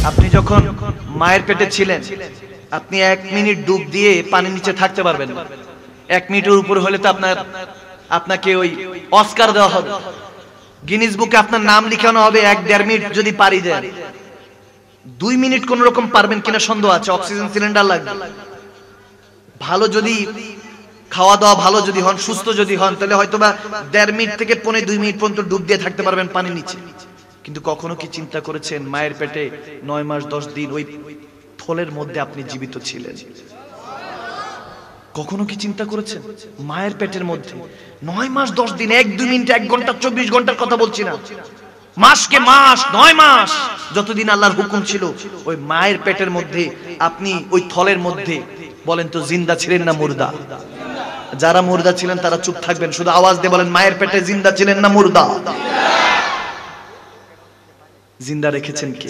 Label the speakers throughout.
Speaker 1: আপনি যখন মায়ের পেটে ছিলেন আপনি 1 মিনিট ডুব দিয়ে পানির নিচে থাকতে পারবেন না। 1 মিনিটের উপরে হলে তো আপনাকে ওই অস্কার দেওয়া হবে, গিনিস বুকে আপনার নাম লিখানো হবে 1-1.5 মিনিট যদি পারি দেন। 2 মিনিট কোন রকম পারবেন কিনা সন্দেহ আছে। অক্সিজেন সিলিন্ডার লাগবে। ভালো যদি খাওয়া দাওয়া ভালো যদি হন, সুস্থ যদি হন, তাহলে হয়তোবা 1.5 মিনিট থেকে 1.5-2 মিনিট পর্যন্ত ডুব দিয়ে থাকতে পারবেন পানির নিচে। কিন্তু কখনো কি চিন্তা করেছেন মায়ের পেটে 9 মাস 10 দিন ওই থলের মধ্যে আপনি জীবিত ছিলেন? কখনো কি চিন্তা করেছেন মায়ের পেটের মধ্যে 9 মাস 10 দিন, 1-2 মিনিট 1 ঘন্টা 24 ঘন্টার কথা বলছি না, মাসকে মাস 9 মাস যতদিন আল্লাহর হুকুম ছিল ওই মায়ের পেটের মধ্যে আপনি ওই থলের মধ্যে, বলেন তো জিন্দা ছিলেন না মুর্দা? যারা মুর্দা ছিলেন তারা চুপ থাকবেন, শুধু আওয়াজ দিয়ে বলেন মায়ের পেটে জিন্দা ছিলেন না মুর্দা? জিন্দা রেখেছেন কে?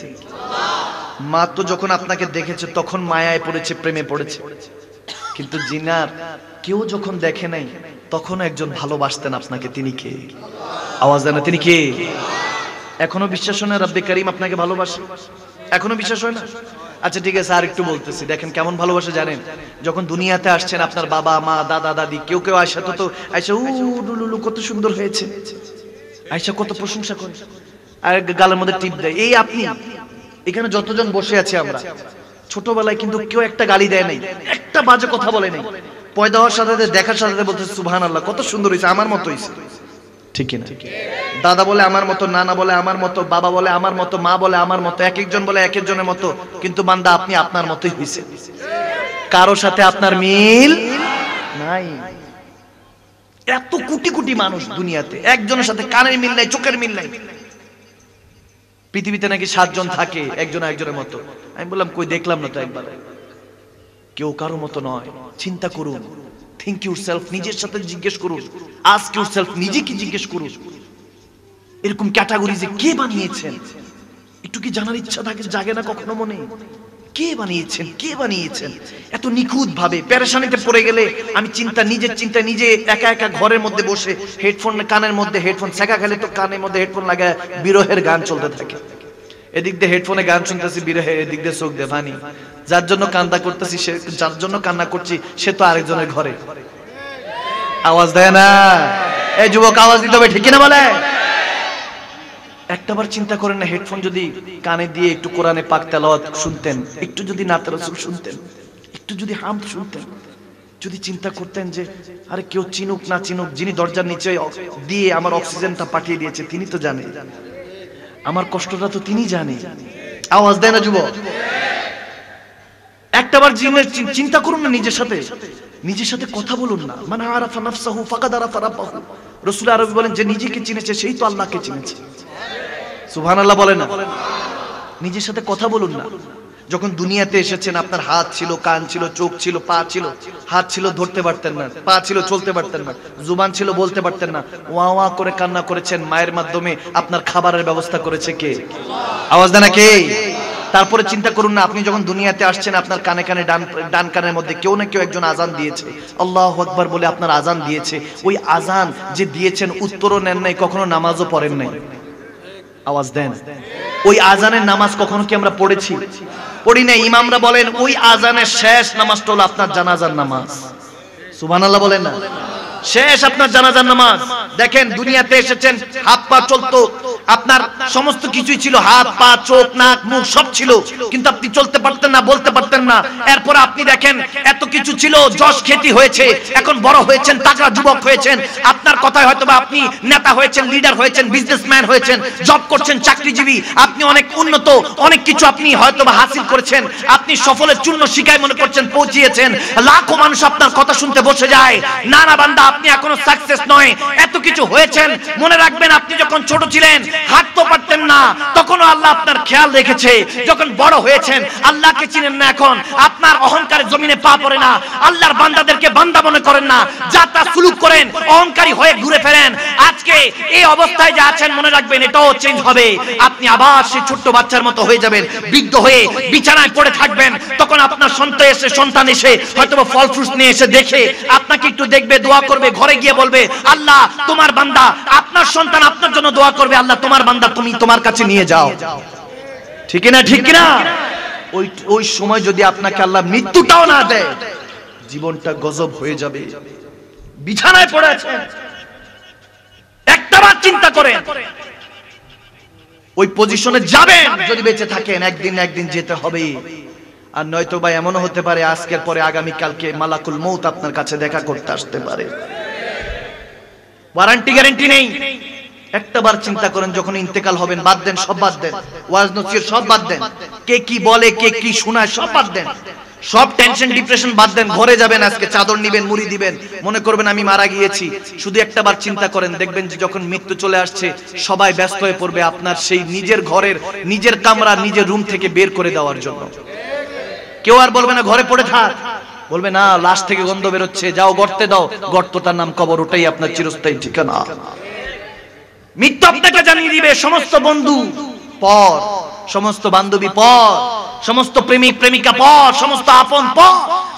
Speaker 1: মা তো যখন আপনাকে দেখেছে তখন মায়ায় পড়েছে, প্রেমে পড়েছে। কিন্তু জিনার কেউ যখন দেখে নাই তখন একজন ভালোবাসতেন আপনাকে। তিনি কে? আওয়াজ দেন না, তিনি কে? এখনো বিশ্বাস হয় না রব্বে কারীম আপনাকে ভালোবাসে? এখনো বিশ্বাস হয় না? আচ্ছা ঠিক আছে, আর একটু বলতেছি, দেখেন কেমন ভালোবাসে জানেন? যখন দুনিয়াতে আসছেন আপনার বাবা মা দাদা দাদি কেউ কেউ আয়সা তো আয়সা লুলু কত সুন্দর হয়েছে, আয়সা কত প্রশংসা করে আর গালের মধ্যে টিপ দেয়। এই আপনি এখানে যতজন বসে আছে আমরা ছোটবেলায় কিন্তু কেউ একটা গালি দেয় নাই, একটা বাজে কথা বলে নাই। পয়দা হওয়ার সাথে সাথে দেখার সাথে সাথে বলতে সুবহানাল্লাহ কত সুন্দর হয়েছে, আমার মতো হয়েছে। ঠিক না? দাদা বলে আমার মতো, নানা বলে আমার মতো, বাবা বলে আমার মতো, মা বলে আমার মতো, এক একজন বলে এক একজনের মতো। কিন্তু বান্দা আপনি আপনার মতোই হয়েছে, কারো সাথে আপনার মিল নাই। এত কোটি কোটি মানুষ দুনিয়াতে, একজনের সাথে কানের মিল নাই, চোখের মিল নাই। পৃথিবীতে নাকি 7 জন থাকে একজন একজনের মতো। আমি বললাম কই, দেখলাম না তো একবার। কেউ কারো মতো নয়। চিন্তা করুন, থিংক ইউরসেলফ, নিজের সাথে জিজ্ঞেস করুন, আস্ক ইউরসেলফ, নিজেকে জিজ্ঞেস করুন এরকম ক্যাটাগরি যে কে বানিয়েছেন? একটু কি জানার ইচ্ছা থাকে, জাগে না কখনো মনে? কে বানিয়েছেন? কে বানিয়েছেন এত নিখুঁত ভাবে? পেরেশানিতে পড়ে গেলে আমি নিজের চিন্তা নিজে একা একা ঘরের মধ্যে বসে হেডফোন, কানের মধ্যে হেডফোন, ছেঁকা খেলে তো কানের মধ্যে হেডফোন লাগায় বিরহের গান চলতে থাকে। এদিক দিয়ে হেডফোনে গান শুনতেছি বিরহে, এদিক দিয়ে চোখ দিয়ে পানি। যার জন্য কান্না করতেছি, সে যার জন্য কান্না করছি সে তো আরেকজনের ঘরে। আওয়াজ দেয় না? এই যুবক আওয়াজ দিতে হবে, ঠিক না বলে? একটাবার চিন্তা করেন না, হেডফোন যদি কানে দিয়ে একটু কোরআনে পাক তেলাওয়াত শুনতেন, একটু যদি নাতে রাসূল শুনতেন, একটু যদি হামদ শুনতেন, যদি চিন্তা করতেন যে আরে কেউ চিনুক না চিনুক, যিনি দরজার নিচে দিয়ে আমার অক্সিজেনটা পাঠিয়ে দিয়েছে তিনি তো জানে, আমার কষ্টটা তো তিনি জানে। আওয়াজ দেয় না যুবক? একটাবার চিন্তা করুন না, নিজের সাথে কথা বলুন না। মান আরাফা নাফসাহু ফাকাদ আরাফা রাব্বাহু। রাসূল আরবি বলেন যে নিজেকে চিনেছে সেই তো আল্লাহকে চিনেছে। সুবহানাল্লাহ বলেন না? নিজের সাথে কথা বলুন না। যখন দুনিয়াতে এসেছেন আপনার হাত ছিল, কান ছিল, চোখ ছিল, পা ছিল। হাত ছিল ধরতে পারতেন না, পা ছিল চলতে পারতেন না, জুবান ছিল বলতে পারতেন না। ওয়া ওয়া করে কান্না করেছেন, মায়ের মাধ্যমে আপনার খাবারের ব্যবস্থা করেছে কে? আওয়াজ দেন না কে? তারপরে চিন্তা করুন না, আপনি যখন দুনিয়াতে আসছেন আপনার কানে কানে ডান কানের মধ্যে কেউ না কেউ একজন আজান দিয়েছে, আল্লাহু আকবার বলে আপনার আজান দিয়েছে। ওই আজান যে দিয়েছেন উত্তরও নেন নাই, কখনো নামাজও পড়েন নাই। আওয়াজ দেন? ওই আজানের নামাজ কখনো কি আমরা পড়েছি? পড়ি নাই। ইমামরা বলেন ওই আজানের শেষ নামাজটা হলো আপনার জানাজার নামাজ। সুবহানাল্লাহ বলেন না? শেষ আপনার জানাজার নামাজ। দেখেন দুনিয়াতে এসেছেন, হাত পা চলতো, আপনার সমস্ত কিছুই ছিল, হাত পা চোখ নাক মুখ সব ছিল, কিন্তু আপনি চলতে পারতেন না, বলতে পারতেন না। এরপর আপনি দেখেন এত কিছু ছিল, যশ খ্যাতি হয়েছে, এখন বড় হয়েছেন, তাগড়া যুবক হয়েছেন, আপনার কথায় হয়তোবা আপনি নেতা হয়েছেন, লিডার হয়েছেন, বিজনেসম্যান হয়েছেন, জব করছেন, চাকরিজীবী, আপনি অনেক উন্নত, অনেক কিছু আপনি হয়তোবা হাসিল করেছেন, আপনি সফলের চূর্ণ শিকায় মনে করছেন পৌঁছিয়েছেন। লাখো মানুষ আপনার কথা শুনতে বসে যায়। না না বান্দা, আপনি এখনো সাকসেস নয়, এত কিছু হয়েছেন। মনে রাখবেন আপনি যখন ছোট ছিলেন হাঁটতে পারতেন না, তখনও আল্লাহ আপনার খেয়াল রেখেছে। যখন বড় হয়েছেন আল্লাহকে চিনেন না, এখন আপনার অহংকারের জমিনে পা পড়ে না, আল্লাহর বান্দাদেরকে বান্দা মনে করেন না, যা তা সুলুক করেন, অহংকারী হয়ে ঘুরে ফেরেন। আজকে এই অবস্থায় যা আছেন মনে রাখবেন এটাও চেঞ্জ হবে। আপনি আবার সেই ছোট্ট বাচ্চার মতো হয়ে যাবেন, বৃদ্ধ হয়ে বিছানায় পড়ে থাকবেন। তখন আপনার সন্তান এসে হয়তোবা ফল ফ্রুট নিয়ে এসে দেখে আপনাকে একটু দেখবে, দোয়া করবে, ঘরে গিয়ে বলবে আল্লাহ তোমার বান্দা, আপনার সন্তান আপনার জন্য দোয়া করবে, আল্লাহ তোমার বান্দা তুমি তোমার কাছে নিয়ে যাও। ঠিক না ঠিক না? ওই সময় যদি আপনাকে আল্লাহ মৃত্যুটাও না দেয়, জীবনটা গজব হয়ে যাবে। বিছানায় পড়ে আছেন, একটাবার চিন্তা করেন ওই পজিশনে যাবেন যদি বেঁচে থাকেন, একদিন না একদিন যেতে হবে। আর নয়তো বা এমনও হতে পারে আজকের পরে আগামী কালকে মালাকুল মউত আপনার কাছে দেখা করতে আসতে পারে, ওয়ারেন্টি গ্যারান্টি নেই। একটাবার চিন্তা করেন, যখন ইন্তেকাল হবেন, বাদ দেন, সব বাদ দেন, ওয়াজ নসিহত সব বাদ দেন, কে কি বলে কে কি শোনায় সব বাদ দেন, সব টেনশন ডিপ্রেশন বাদ দেন, ঘরে যাবেন, আজকে চাদর নিবেন, মুড়ি দিবেন, মনে করবেন আমি মারা গিয়েছি। শুধু একটাবার চিন্তা করেন, দেখবেন যে যখন মৃত্যু চলে আসছে সবাই ব্যস্ত হয়ে পড়বে আপনার সেই নিজের ঘরের, নিজের কামরা, নিজের রুম থেকে বের করে দেওয়ার জন্য। কেউ আর বলবে না ঘরে পড়ে থাক, বলবে না লাশ থেকে গন্ধ বেরোচ্ছে, যাও গর্তে দাও, গর্তটার নাম কবর, ওটাই আপনার চিরস্থায়ী ঠিকানা। মৃত্যু আপনাকে জানিয়ে দিবে সমস্ত বন্ধু পর, সমস্ত বান্ধবী পর, সমস্ত প্রেমিক প্রেমিকা পর, সমস্ত আপন পর,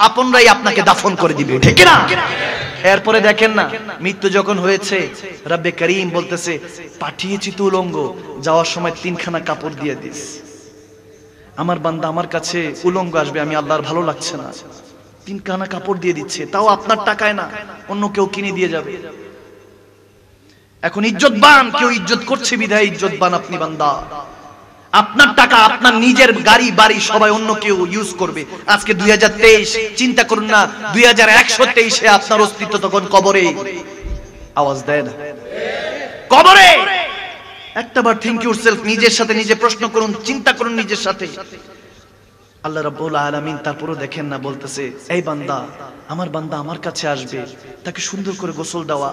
Speaker 1: আপনরাই আপনাকে দাফন করে দিবে, ঠিক না? এরপরে দেখেন না, মৃত্যু যখন হয়েছে রব্বে করিম বলতেছে পাঠিয়েছি তো উলঙ্গ, যাওয়ার সময় 3খানা কাপড় দিয়ে দিস। আমার বান্দা আমার কাছে উলঙ্গ আসবে, আমি আল্লাহর ভালো লাগছে না, 3খানা কাপড় দিয়ে দিচ্ছে, তাও আপনার টাকায় না, অন্য কেউ কিনে দিয়ে যাবে। এখন ইজ্জতবান কেউ ইজ্জত করছে বিধায় ইজ্জতবান আপনি বান্দা। আপনার টাকা, আপনার নিজের গাড়ি বাড়ি সবাই অন্য কেউ ইউজ করবে। আজকে 2023, চিন্তা করুন না 2123-এ আপনার অস্তিত্ব তখন কবরে। আওয়াজ দেয় না? কবরে। একটাবার থিংক ইউরসেলফ, নিজের সাথে নিজে প্রশ্ন করুন, চিন্তা করুন নিজের সাথে। আল্লাহ রাব্বুল আলামিন তারপরও দেখেন না, বলতেছে এই বান্দা, আমার বান্দা আমার কাছে আসবে, তাকে সুন্দর করে গোসল দেওয়া,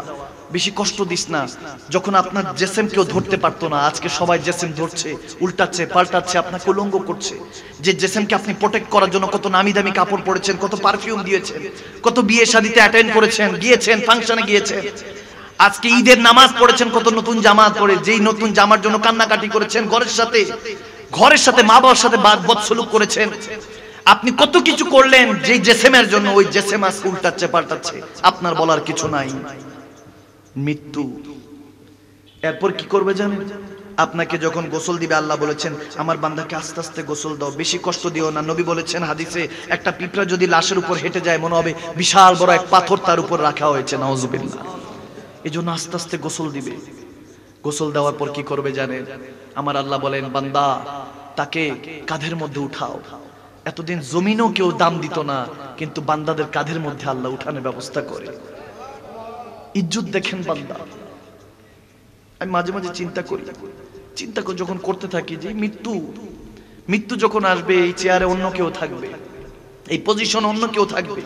Speaker 1: বেশি কষ্ট দিস না। যখন আপনার জেসেম কেউ ধরতে পারতো না, আজকে সবাই জেসেম ধরছে, উল্টাচ্ছে পাল্টাচ্ছে, আপনাকে উলঙ্গ করছে। যে জেসেমকে আপনি প্রোটেক্ট করার জন্য কত নামি দামি কাপড় পরেছেন, কত পারফিউম দিয়েছেন, কত বিয়ে শাদীতে অ্যাটেন্ড করেছেন, গিয়েছেন, ফাংশনে গিয়েছেন, আজকে ঈদের নামাজ পড়েছেন, কত নতুন জামা পরে, যেই নতুন জামার জন্য কান্নাকাটি করেছেন, ঘরের সাথে মা বাবার সাথে বদসলুক করেছেন, আপনি কত কিছু করলেন যেই জেসেমের জন্য, ওই জেসেম আজ উল্টাচ্ছে পাল্টাচ্ছে, আপনার বলার কিছু নাই। মৃত্যু। এরপর কি করবে জানেন? আপনাকে যখন গোসল দিবে, আল্লাহ বলেছেন আমার বান্দাকে আস্তে আস্তে গোসল দাও, বেশি কষ্ট দিও না। নবী বলেছেন হাদিসে, একটা পিঁপড়া যদি লাশের উপর হেঁটে যায় মনে হবে বিশাল বড় এক পাথর তার উপর রাখা হয়েছে, নাউজুবিল্লাহ। এই জন্য আস্তে আস্তে গোসল দিবে। গোসল দেওয়ার পর কি করবে জানেন? আমার আল্লাহ বলেন বান্দা তাকে কাঁধের মধ্যে উঠাও। এতদিন জমিনও কেউ দাম দিত না, কিন্তু বান্দাদের কাঁধের মধ্যে আল্লাহ উঠানোর ব্যবস্থা করে। ইজ্জত দেখেন বান্দা। আমি মাঝে মাঝে চিন্তা করি যখন করতে থাকি যে মৃত্যু যখন আসবে, এই চেয়ারে অন্য কেউ থাকবে, এই পজিশন অন্য কেউ থাকবে,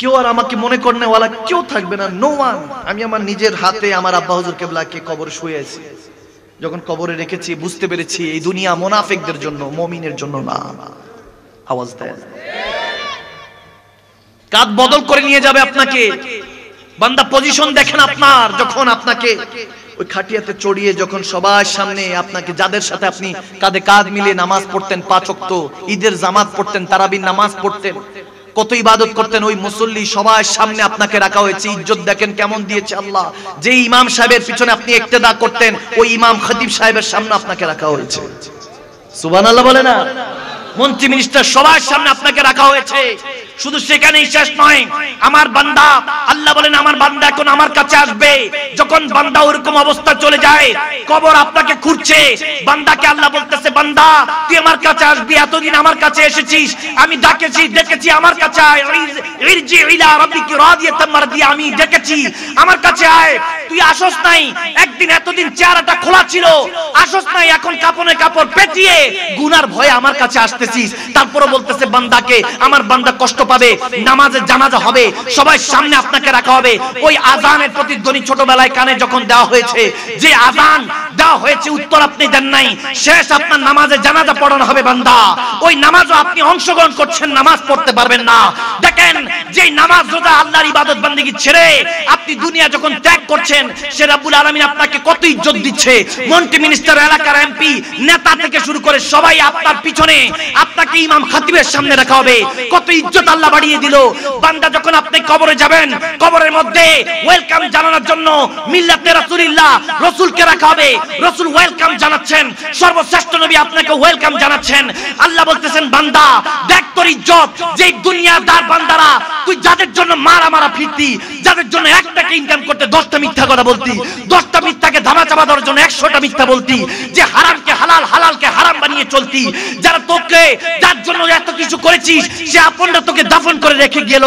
Speaker 1: কেউ আর আমাকে মনে করনে ওয়ালা কেউ থাকবে না, নো ওয়ান। আমি আমার নিজের হাতে আমার আব্বা হুজুর কেবলাকে কবর শুয়েছি, যখন কবরে রেখেছি বুঝতে পেরেছি এই দুনিয়া মুনাফিকদের জন্য, মুমিনের জন্য না। আওয়াজ দেয়। কাঁধ বদল করে নিয়ে যাবে আপনাকে। বান্দা পজিশন দেখেন আপনার, যখন আপনাকে ওই খাটিয়াতে চড়িয়ে যখন সবার সামনে আপনাকে, যাদের সাথে আপনি কাঁধে কাঁধ মিলিয়ে নামাজ পড়তেন, 5 ওয়াক্ত ঈদের জামাত পড়তেন, তারাবির নামাজ পড়তেন, কত ইবাদত করতেন, ওই মুসল্লি সবার সামনে আপনাকে রাখা হয়েছে। ইজ্জত দেখেন কেমন দিয়েছে আল্লাহ। যে ইমাম সাহেবের পিছনে আপনি ইক্তেদা করতেন, ওই ইমাম খতিব সাহেবের সামনে আপনাকে রাখা হয়েছে। সুবহানাল্লাহ বলে না? মন্ত্রী মিনিস্টার সবার সামনে আপনাকে রাখা হয়েছে। শুধু সেখানেই শেষ নয়, আমার বান্দা, আল্লাহ বলেন আমার বান্দা এখন আমার কাছে আসবে। যখন বান্দা ওরকম অবস্থা চলে যায়, কবর আপনাকে খুঁজছে, বান্দাকে আল্লাহ বলতেছে বান্দা তুই আমার কাছে আসবি, এতদিন আমার কাছে এসেছিস, আমি ডেকেছি আমার কাছে আয়, ইরজি ইলা রাব্বিকা রাদিয়াতাম মারদিয়া, আমি ডেকেছি আমার কাছে আয়, তুই আসস নাই। একদিন এতদিন চেহারাটা খোলা ছিল, আসস নাই, এখন কাপড়ে কাপড় পেঁচিয়ে গুনার ভয়ে আমার কাছে আসতেছিস। তারপরে বলতেছে বান্দাকে, আমার বান্দা কষ্ট পাবে, নামাজে জানাজা হবে, সবাই সামনে আপনাকে রাখা হবে। ওই আযানের প্রতিধ্বনি ছোটবেলায় কানে যখন দেওয়া হয়েছে, যে আযান দেওয়া হয়েছে উত্তর আপনি দেন নাই, শেষ আপনার নামাজে জানাজা পড়ানো হবে বান্দা, ওই নামাজও আপনি অংশগ্রহণ করছেন, নামাজ পড়তে পারবেন না। দেখেন যে নামাজ রোজা আল্লাহর ইবাদত বান্দেগী ছেড়ে আপনি দুনিয়া যখন ত্যাগ করছেন, সে রব্বুল আলামিন আপনাকে কত ইজ্জত দিচ্ছে। মন্ত্রী মিনিস্টার, এলাকার এমপি, নেতা থেকে শুরু করে সবাই আপনার পিছনে, আপনাকে ইমাম খতিবের সামনে রাখা হবে। কত ইজ্জত আল্লাহ বাড়িয়ে দিল। বান্দা যখন আপনি কবরে যাবেন, কবরের মধ্যে ওয়েলকাম জানানোর জন্য মিল্লাতে রাসূলুল্লাহ রাসূলকে রাখা হবে। রাসূল ওয়েলকাম জানাচ্ছেন, সর্বশ্রেষ্ঠ নবী আপনাকে ওয়েলকাম জানাচ্ছেন। আল্লাহ বলতেছেন, বান্দা দেখ তোর ইজ্জত, যে দুনিয়াদার বান্দারা তুই যাদের জন্য মারা মারা ফিরতি, যাদের জন্য একটাকে ইনকাম করতে 10টা মিথ্যা কথা বলতি, 10টা মিথ্যাকে ধামাচাপা দেওয়ার জন্য 100টা মিথ্যা বলতি, যে হারামকে হালাল হালালকে হারাম বানিয়ে চলতি, যারা তোকে যার জন্য এত কিছু করেছিস সে আপনটা তোকে দাফন করে রেখে গেল,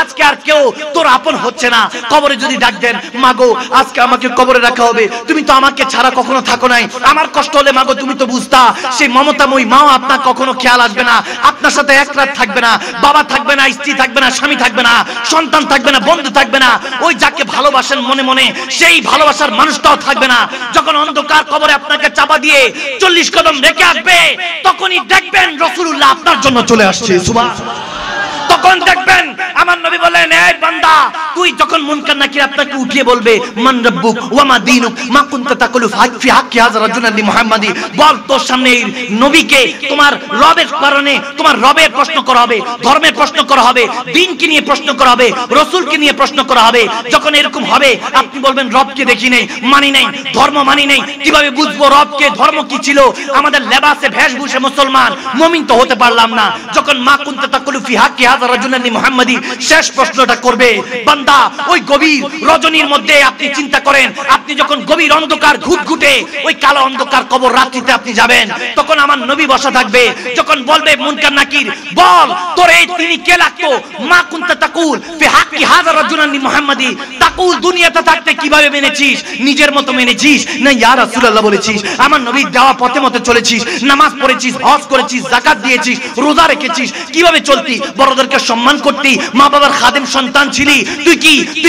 Speaker 1: আজকে আর কেউ তোর আপন হচ্ছে না। কবরে যদি ডাক দেন, মাগো আজকে আমাকে কবরে রাখা হবে, তুমি তো আমাকে ছাড়া কখনো থাকো নাই, আমার কষ্ট হলে মাগো তুমি তো বুঝতা, সেই মমতাময়ী মাও আপনার কখনো খেয়াল আসবে না, আপনার সাথে এক রাত থাকবে না, বাবা থাকবে না, স্ত্রী থাকবে না, স্বামী থাকবে না, সন্তান থাকবে না, বন্ধু থাকবে না, ওই যাকে ভালোবাসেন মনে মনে সেই ভালোবাসার মানুষটাও থাকবে না। যখন অন্ধকার কবরে আপনাকে চাপা দিয়ে 40 কদম রেখে আসবে, তখনই দেখবেন রাসূলুল্লাহ আপনার জন্য চলে আসছে। সুবহানাল্লাহ। তখন দেখবেন আমার নবী বলেন, এই বান্দা তুই যখন মুনকার নাকির আপনাকে উঠিয়ে বলবে, মান রাব্বুক ওয়া মা দীনুক মা কুনতা তাকুলু ফি হাক্কি হাযা রাজুলান লিমুহাম্মাদি, বল তোর সামনে এই নবীকে তোমার রবের কারণে তোমার রবের প্রশ্ন করা হবে, ধর্মের প্রশ্ন করা হবে, দ্বীনকে নিয়ে প্রশ্ন করা হবে, রাসূলকে নিয়ে প্রশ্ন করা হবে। যখন এরকম হবে আপনি বলবেন, রবকে দেখি নাই, মানি নাই, ধর্ম মানি নাই, কিভাবে বুঝবো রবকে, ধর্ম কি ছিল? আমাদের লেবাসে বেশভূষে মুসলমান, মুমিন তো হতে পারলাম না। যখন মা কুনতা তাকুলু ফি হাক্কি হাযা রাজুলান লিমুহাম্মাদি শেষ প্রশ্নটা করবে, বান্দা ওই গভীর রজনীর মধ্যে আপনি চিন্তা করেন, আপনি যখন গভীর অন্ধকার ঘুটঘুটে ওই কালো অন্ধকার কবর রাত্রিতে আপনি যাবেন, তখন আমার নবী বসা থাকবে। যখন বলবে মুনকার নাকির, বল তোর এই তিনি কে লাগতো? মা কুনতা তাকুল ফি হাক্কি হাযা রাজুলান লিমুহাম্মাদি, তাকুল দুনিয়াতে থাকতে কিভাবে মেনেছিস? নিজের মতো মেনেছিস না ইয়া রাসূলুল্লাহ বলেছিস? আমার নবীর দেওয়া পথে মতো চলেছিস, নামাজ পড়েছিস, হজ করেছিস, যাকাত দিয়েছিস, রোজা রেখেছিস, কিভাবে চলতি? বড়দেরকে সম্মান করতি, মা বাবার খাদেম সন্তান ছিলি, তুই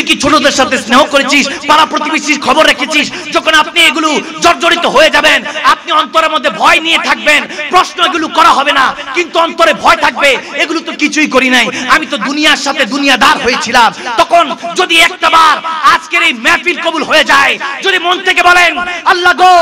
Speaker 1: কি ছোটদের সাথে স্নেহ করেছিস, পাড়া প্রতিবেশীর খবর রেখেছিস? যখন আপনি এগুলো জর্জরিত হয়ে যাবেন, আপনি অন্তরের মধ্যে ভয় নিয়ে থাকবেন, প্রশ্ন এগুলো করা হবে না, কিন্তু অন্তরে ভয় থাকবে, এগুলো তো কিছুই করি নাই, আমি তো দুনিয়ার সাথে দুনিয়াদার হয়েছিলাম। তখন যদি একটাবার আজকের এই মাহফিল কবুল হয়ে যায়, যদি মন থেকে বলেন, আল্লাহ গো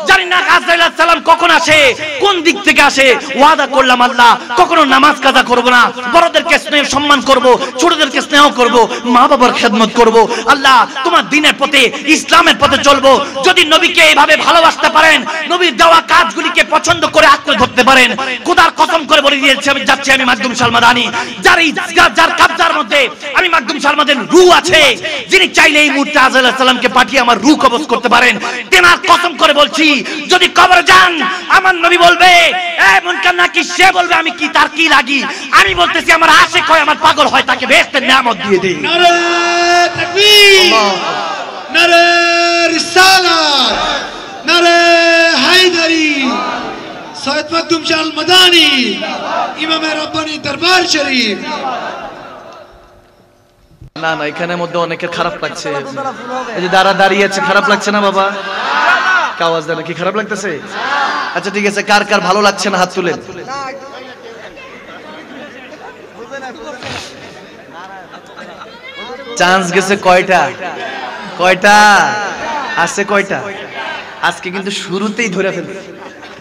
Speaker 1: জানি না আজরাইল আলাইহিস সালাম কখন আসে, কোন দিক থেকে আসে, ওয়াদা করলাম আল্লাহ কখনো নামাজ কাজা করব না, বড়দেরকে স্নেহ সম্মান করব, ছোটদেরকে স্নেহ করব, মা বাবার খেদমত করব, আল্লাহ তোমার দ্বীনের পথে ইসলামের পথে চলবো। যদি নবীকে এইভাবে ভালোবাসতে পারেন, নবীর দেওয়া কাজগুলিকে পছন্দ করে আঁকড়ে ধরতে পারেন, খোদার কসম করে বলে দিয়েছি আমি যাচ্ছি, আমি মাকদুম সালমাদানি, যার কবজার মধ্যে আমি মাকদুম সালমাদের রূহ আছে, যিনি চাইলে এই মুহূর্তে আজরাইল আলাইহিস সালামকে পাঠিয়ে আমার রূহ কবজ করতে পারেন, তেনার কসম করে বলছি, যদি কবরে যান আমার নবী বলবে, এ মুনকার নাকির, সে বলবে আমি কি, তার কি লাগি? আমি বলতেছি আমার আশিক হয়, আমার পাগল হয়, তাকে বেহেশতের নিয়ামত দিয়ে দেই।
Speaker 2: নারে তাকবীর, নারে রিসালাত, নারে হায়দারি, সৈয়দ মাকদুম সালমাদানি, ইমামে রব্বানি দরবার শরীফ।
Speaker 1: না না, এখানের মধ্যে অনেকের খারাপ লাগছে, এই যে দাঁড়িয়ে আছে, খারাপ লাগছে না বাবা? আওয়াজ দেন, কি খারাপ লাগতেছে? আচ্ছা ঠিক আছে, কার কার ভালো লাগছে না হাত তুলেন। চান্স গেছে কয়টা? আসছে কয়টা? আজকে কিন্তু শুরুতেই ধরে ফেলবে।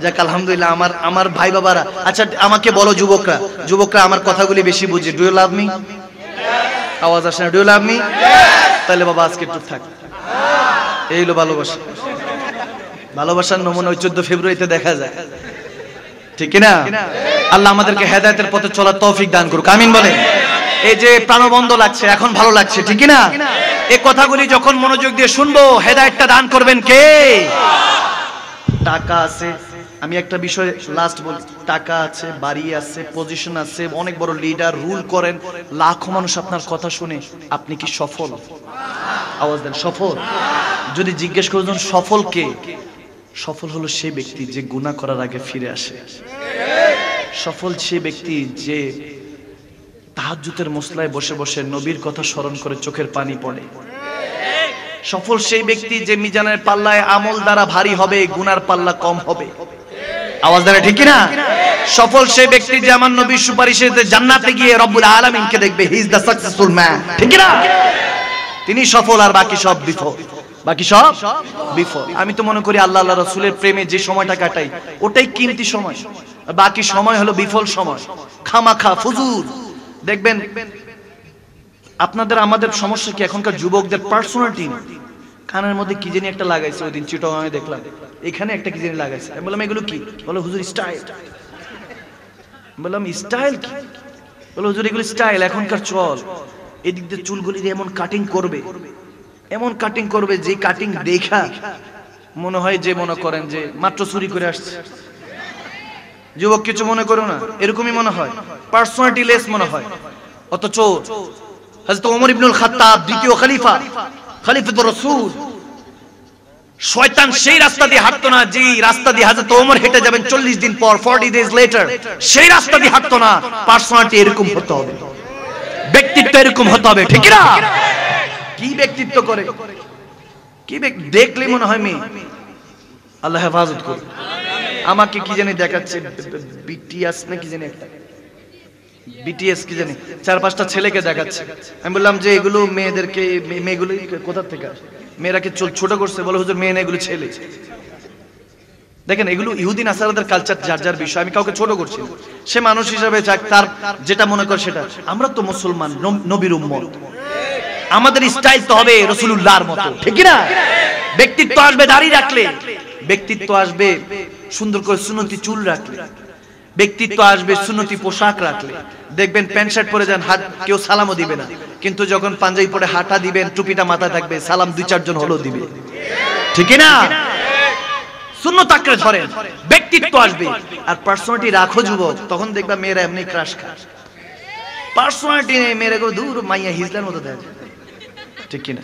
Speaker 1: যাক আলহামদুলিল্লাহ, আমার ভাই বাবারা। আচ্ছা আমাকে বলো যুবকরা আমার কথাগুলি বেশি বুঝে, ডু ইউ লাভ মি? আওয়াজ আসে না? Do you love me? তাহলে বাবা আজকে একটু থাক। এই হলো ভালোবাসার নমুনা ওই 14 ফেব্রুয়ারিতে দেখা যায়, ঠিক না? আল্লাহ আমাদেরকে হেদায়েতের পথে চলার তৌফিক দান করুক, আমিন বলে। এই যে প্রাণবন্ধ লাগছে, এখন ভালো লাগছে, ঠিক না? এই কথাগুলি যখন মনোযোগ দিয়ে শুনবো, হেদায়েতটা দান করবেন কে? টাকা আছে, আমি একটা বিষয় লাস্ট বলি, টাকা আছে, বাড়ি আছে, পজিশন আছে, অনেক বড় লিডার, রুল করেন, লাখো মানুষ আপনার কথা শুনে, আপনি কি সফল? আওয়াজ দেন, সফল? যদি জিজ্ঞেস করুন সফল কে, সফল হলো সেই ব্যক্তি যে গুনাহ করার আগে ফিরে আসে। সফল সেই ব্যক্তি যে তাহাজ্জুদের মুসলায় বসে বসে নবীর কথা স্মরণ করে চোখের পানি পড়ে। সফল সেই ব্যক্তি যে মিজানের পাল্লায় আমল দ্বারা ভারী হবে, গুনার পাল্লা কম হবে। আওয়াজ দেন, ঠিক না? সফল সেই ব্যক্তি যে আমার নবীর সুপারিশে জান্নাতে গিয়ে রব্বুল আলামিনকে দেখবে, he is the successful man, ঠিক না? তিনি সফল, আর বাকি সব বিফল। আমি তো মনে করি আল্লাহ রাসূলের প্রেমে যে সময়টা কাটাই ওটাই কিমতি সময়, বাকি সময় হলো বিফল সময়, খামাখা ফুজুর। দেখবেন আপনাদের আমাদের সমস্যা কি, এখনকার যুবকদের পার্সোনালিটি কানের মধ্যে কি জানি একটা লাগাইছে, ওই দিন চিটাগাঙে দেখলাম এখানে একটা কি জানি লাগাইছে। আমি বললাম এগুলো কি? বলে হুজুর স্টাইল। বললাম স্টাইল কি? বলে হুজুর এগুলো স্টাইল, এখনকার চল। এদিক দিয়ে চুলগুলি দিয়ে এমন কাটিং করবে, এমন কাটিং করবে যে কাটিং দেখা মনে হয় যে মনে করেন যে মাত্র চুরি করে আসছে। যুবক কিছু মনে করো না, এরকমই মনে হয়, পার্সোনালিটি লেস মনে হয়। অথচ হযরত ওমর ইবনুল খাত্তাব দ্বিতীয় খলিফা, খলিফাতুর রাসূল, শয়তান সেই রাস্তা দিয়ে হাঁটতো না যে রাস্তা দিয়ে হযরত ওমর হেঁটে যাবেন 40 দিন পর, 40 days later, সেই রাস্তা দিয়ে হাঁটতো না। পার্সোনালিটি এরকম হতে হবে, ব্যক্তিত্ব এরকম হতে হবে, ঠিক না? কি ব্যক্তিত্ব করে, কি দেখলে মনে হয় মেয়ে। আল্লাহ হেফাজত করুন। আমাকে কি জানি দেখাচ্ছে বিটিএস না কি জানি একটা, বিটিএস কি জানি, 4-5টা ছেলেকে দেখাচ্ছে। আমি বললাম যে এগুলো মেয়েদেরকে, মেয়েগুলো কোথা থেকে আসে? মেয়েরা কি ছোট করছে? বলে হুজুর মেয়ে না, এগুলো ছেলে। দেখেন এগুলো ইহুদি নাসারাদের কালচার, যার যার বিষয়, আমি কাউকে ছোট করছি না। সে মানুষ হিসাবে যাক, তার যেটা মনে করে সেটা। আমরা তো মুসলমান, নবীর উম্মত, আমাদের স্টাইল তো হবে রাসূলুল্লাহর মতো, ঠিক না? ব্যক্তিত্ব আসবে দাড়ি রাখলে, ব্যক্তিত্ব আসবে সুন্দর করে সুন্নতি চুল রাখলে, ব্যক্তিত্ব আসবে সুন্নতি পোশাক রাখলে। দেখবেন প্যান্ট শার্ট পরে যান, হাত কেউ সালামও দিবে না, কিন্তু যখন পাঞ্জাবি পরে হাঁটা দিবেন, টুপিটা মাথায় থাকবে, সালাম 2-4 জন হলো দিবে, ঠিক না? সুন্নত আঁকড়ে ধরেন, ব্যক্তিত্ব আসবে। আর পার্সোনালিটি রাখো যুবক, তখন দেখবা মেয়েরা এমনি ক্রাশ খায়। পার্সোনালিটি নেই, মেয়েরা দূর মাইয়া হিজলার মতো দেয়, ঠিক কিনা?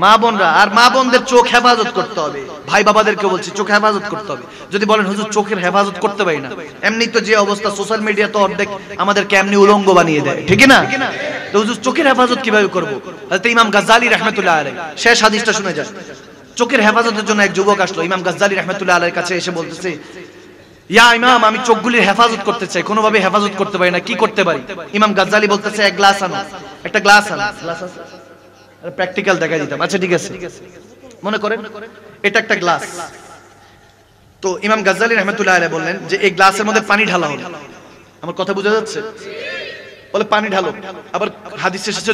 Speaker 1: মা বোনরা, আর মা বোনদের চোখ হেফাজত করতে হবে। ভাই বাবাদেরকে বলছি, চোখ হেফাজত করতে হবে। যদি বলেন হুজুর চোখের হেফাজত করতে পারি না, এমনি তো যে অবস্থা সোশ্যাল মিডিয়া তো অর্ধেক আমাদেরকে এমনি উলঙ্গ বানিয়ে দেয়, ঠিক না? তো হুজুর চোখের হেফাজত কিভাবে করব? হযরত ইমাম গাজ্জালী রাহমাতুল্লাহ আলাইহি শেষ হাদিসটা শুনে যান। চোখের হেফাজতের জন্য এক যুবক আসলো ইমাম গাজ্জালী রাহমাতুল্লাহ আলাইহির কাছে, এসে বলতেছে, ইয়া ইমাম, আমি চোখগুলির হেফাজত করতে চাই, কোনোভাবে হেফাজত করতে পারি না, কি করতে পারি? ইমাম গাজ্জালী বলতেছে, এক গ্লাস আনো। একটা গ্লাস আনো। গ্লাস আছে? প্র্যাকটিক্যাল দেখা দিতাম। আচ্ছা ঠিক আছে, মনে করেন এটা একটা গ্লাস। তো ইমাম গাজ্জালী রাহমাতুল্লাহ আলাইহি বললেন যে এই গ্লাসের মধ্যে পানি ঢালা হবে। আমার কথা বোঝা যাচ্ছে? বলে পানি ঢালো। আবার হাদিসে এসেছে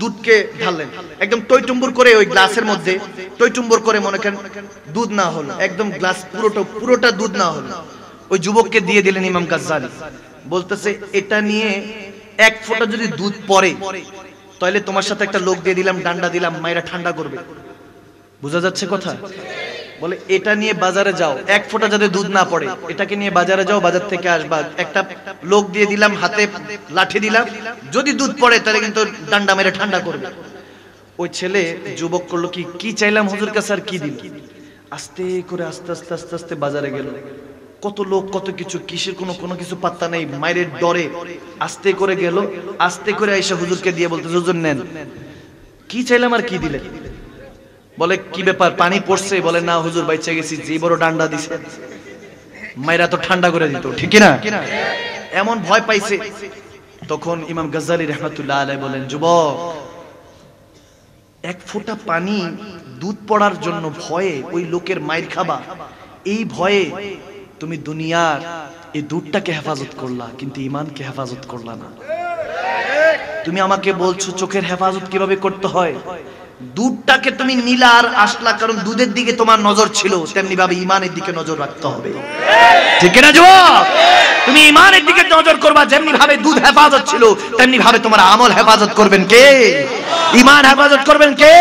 Speaker 1: দুধকে ঢাললেন, একদম টইটুম্বুর করে ওই গ্লাসের মধ্যে, টইটুম্বুর করে, মনে করেন দুধ না হলো, একদম গ্লাস পুরোটা দুধ না হলো, ওই যুবককে দিয়ে দিলেন ইমাম গাজ্জালী। বলতেছে এটা নিয়ে 1 ফোঁটা যদি দুধ পড়ে, তাহলে তোমার সাথে একটা লোক দিয়ে দিলাম, ডান্ডা দিলাম, মাইরা ঠান্ডা করবে। বোঝা যাচ্ছে কথা? বলে এটা নিয়ে বাজারে যাও, 1 ফোঁটা যাতে দুধ না পড়ে, এটাকে নিয়ে বাজারে যাও, বাজার থেকে আসবা, একটা লোক দিয়ে দিলাম, হাতে লাঠি দিলাম, যদি দুধ পড়ে তাহলে কিন্তু ডান্ডা মেরে ঠান্ডা করবে। ওই ছেলে যুবক করলো কি চাইলাম হুজুর কাছে, আর কি দিল? আস্তে করে আস্তে আস্তে আস্তে আস্তে বাজারে গেল। কত লোক, কত কিছু, কিসের কোনো কিছু পাত্তা নেই, মায়ের ডরে আস্তে করে গেল, আস্তে করে আয়েশা হুজুরকে দিয়ে বলতে, হুজুর নেন, কি চাইলাম আর কি দিলেন? বলে কি ব্যাপার, পানি পড়ছে? বলে না হুজুর, বাইচা গেছি, যে বড় ডান্ডা দিছে, মায়েরা তো ঠান্ডা করে দিত, ঠিক না? এমন ভয় পাইছে। তখন ইমাম গাজ্জালী রাহমাতুল্লাহ আলাইহি বলেন, যুবক, 1 ফোঁটা পানি দুধ পড়ার জন্য ভয়ে ওই লোকের মাইর খাবা, এই ভয়ে তুমি দুনিয়ার এই দুধটাকে হেফাজত করলা, কিন্তু ঈমানকে হেফাজত করলা না। তুমি আমাকে বলছো চোখের হেফাজত কিভাবে করতে হয়? দুধটাকে তুমি নিলা আর আসলা, কারণ দুধের দিকে তোমার নজর ছিল, তেমনি ভাবে ঈমানের দিকে নজর রাখতে হবে, ঠিক না যুবক? তুমি ঈমানের দিকে নজর করবা, যেমনি ভাবে দুধ হেফাজত ছিল, তেমনি ভাবে তোমার আমল হেফাজত করবেন কে? ঈমান হেফাজত করবেন কে?